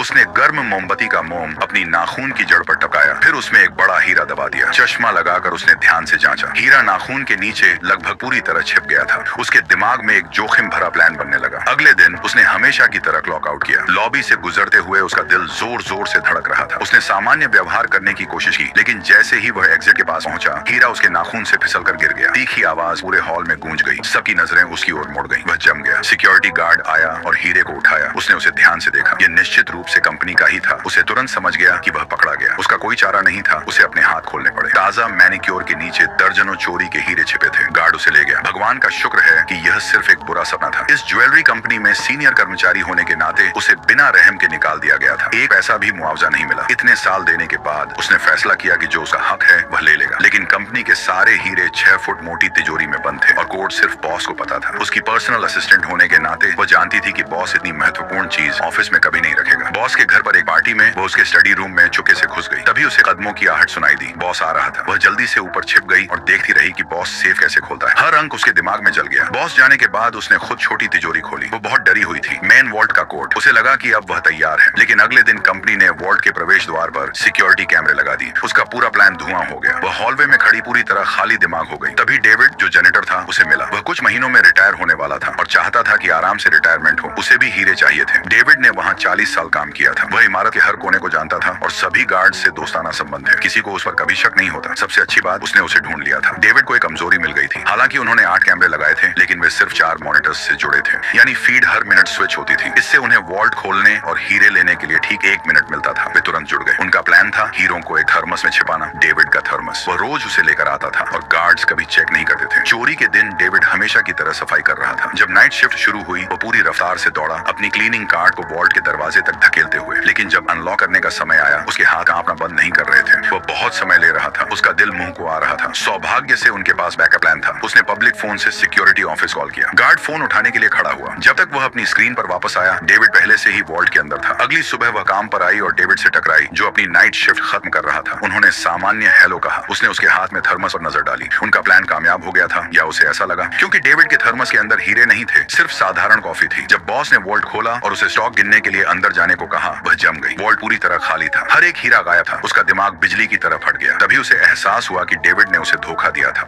उसने गर्म मोमबत्ती का मोम अपनी नाखून की जड़ पर टपकाया, फिर उसमें एक बड़ा हीरा दबा दिया। चश्मा लगाकर उसने ध्यान से जांचा। हीरा नाखून के नीचे लगभग पूरी तरह छिप गया था। उसके दिमाग में एक जोखिम भरा प्लान बनने लगा। अगले दिन उसने हमेशा की तरह क्लॉक आउट किया। लॉबी से गुजरते हुए उसका दिल जोर जोर से धड़क रहा था। उसने सामान्य व्यवहार करने की कोशिश की, लेकिन जैसे ही वह एग्जिट के पास पहुंचा, हीरा उसके नाखून से फिसलकर गिर गया। तीखी आवाज पूरे हॉल में गूंज गई। सबकी नजरें उसकी ओर मुड़ गईं। वह जम गया। सिक्योरिटी गार्ड आया और हीरे को उठाया। उसने उसे ध्यान से देखा। यह निश्चित रूप से कंपनी का ही था। उसे तुरंत समझ गया कि वह पकड़ा गया। उसका कोई चारा नहीं था। उसे अपने हाथ खोलने पड़े। ताजा मैनिक्योर के नीचे दर्जनों चोरी के हीरे छिपे थे। गार्ड उसे ले गया। भगवान का शुक्र है कि यह सिर्फ एक बुरा सपना था। इस ज्वेलरी कंपनी में सीनियर कर्मचारी होने के नाते उसे बिना रहम के निकाल दिया गया था। एक पैसा भी मुआवजा नहीं मिला। इतने साल देने के बाद उसने फैसला किया कि जो उसका हक है वह ले लेगा। लेकिन कंपनी के सारे हीरे 6 फुट मोटी तिजोरी में बंद थे और कोड सिर्फ बॉस को पता था। उसकी पर्सनल असिस्टेंट होने के नाते वह जानती थी कि बॉस इतनी महत्वपूर्ण चीज ऑफिस में कभी नहीं रखेगा। बॉस के घर पर एक पार्टी में वो उसके स्टडी रूम में चुपके से घुस गई। तभी उसे कदमों की आहट सुनाई दी। बॉस आ रहा था। वह जल्दी से ऊपर छिप गई और देखती रही कि बॉस सेफ कैसे खोलता है। हर अंक उसके दिमाग में जल गया। बॉस जाने के बाद उसने खुद छोटी तिजोरी खोली। वो बहुत डरी हुई थी। मेन वॉल्ट का कोड। उसे लगा कि अब वह तैयार है। लेकिन अगले दिन कंपनी ने वॉल्ट के प्रवेश द्वार पर सिक्योरिटी कैमरे लगा दिए। उसका पूरा प्लान धुआं हो गया। वह हॉलवे में खड़ी पूरी तरह खाली दिमाग हो गई। तभी डेविड, जो जेनेटर था, उसे मिला। वह कुछ महीनों में रिटायर होने वाला था और चाहता था कि आराम से रिटायरमेंट हो। उसे भी हीरे चाहिए थे। डेविड ने वहाँ 40 साल काम किया था। वह इमारत के हर कोने को जानता था और सभी गार्ड से दोस्ताना संबंध है। किसी को उस पर कभी शक नहीं होता। सबसे अच्छी बात, उसने उसे ढूंढ लिया था। डेविड को एक कमजोरी मिल गई थी। हालांकि उन्होंने 8 कैमरे लगाए थे, लेकिन वे सिर्फ 4 मॉनिटर्स से जुड़े थे, यानी फीड हर मिनट स्विच होती थी। इससे उन्हें वॉल्ट खोलने और हीरे लेने के लिए ठीक 1 मिनट मिलता था। वे तुरंत जुड़ गए। उनका प्लान था हीरों को एक थर्मस में छिपाना। डेविड का थर्मस। वह रोज उसे लेकर आता था और गार्ड्स कभी चेक नहीं करते थे। चोरी के दिन डेविड हमेशा की तरह सफाई कर रहा था। जब नाइट शिफ्ट शुरू हुई, वो पूरी रफ्तार से दौड़ा, अपनी क्लीनिंग कार्ट को वॉल्ट के दरवाजे तक धकेलते हुए। लेकिन जब अनलॉक करने का समय आया, उसके हाथ कांपना बंद नहीं कर रहे थे। वो बहुत समय ले रहा था। उसका दिल मुंह को आ रहा था। सौभाग्य से उनके पास बैकअप प्लान था। उसने पब्लिक फोन से सिक्योरिटी ऑफिस कॉल किया। गार्ड फोन उठाने के लिए खड़ा हुआ। जब तक वह अपनी स्क्रीन पर वापस आया, डेविड पहले से ही वॉल्ट के अंदर था। अगली सुबह वह काम पर आई और डेविड से टकराई, जो अपनी नाइट शिफ्ट खत्म कर रहा था। उन्होंने सामान्य हेलो कहा। उसने उसके हाथ में थर्मस पर नजर डाली। उनका प्लान कामयाब हो गया था, या उसे ऐसा लगा, क्योंकि डेविड के थर्मस के अंदर हीरे नहीं थे, सिर्फ साधारण कॉफी थी। जब बॉस ने वॉल्ट खोला और उसे स्टॉक गिनने के लिए अंदर जाने को कहा, वह जम गई। वॉल्ट पूरी तरह खाली था। हर एक हीरा गायब था। उसका दिमाग बिजली की तरह फट गया। तभी उसे एहसास हुआ कि डेविड ने उसे धोखा दिया था।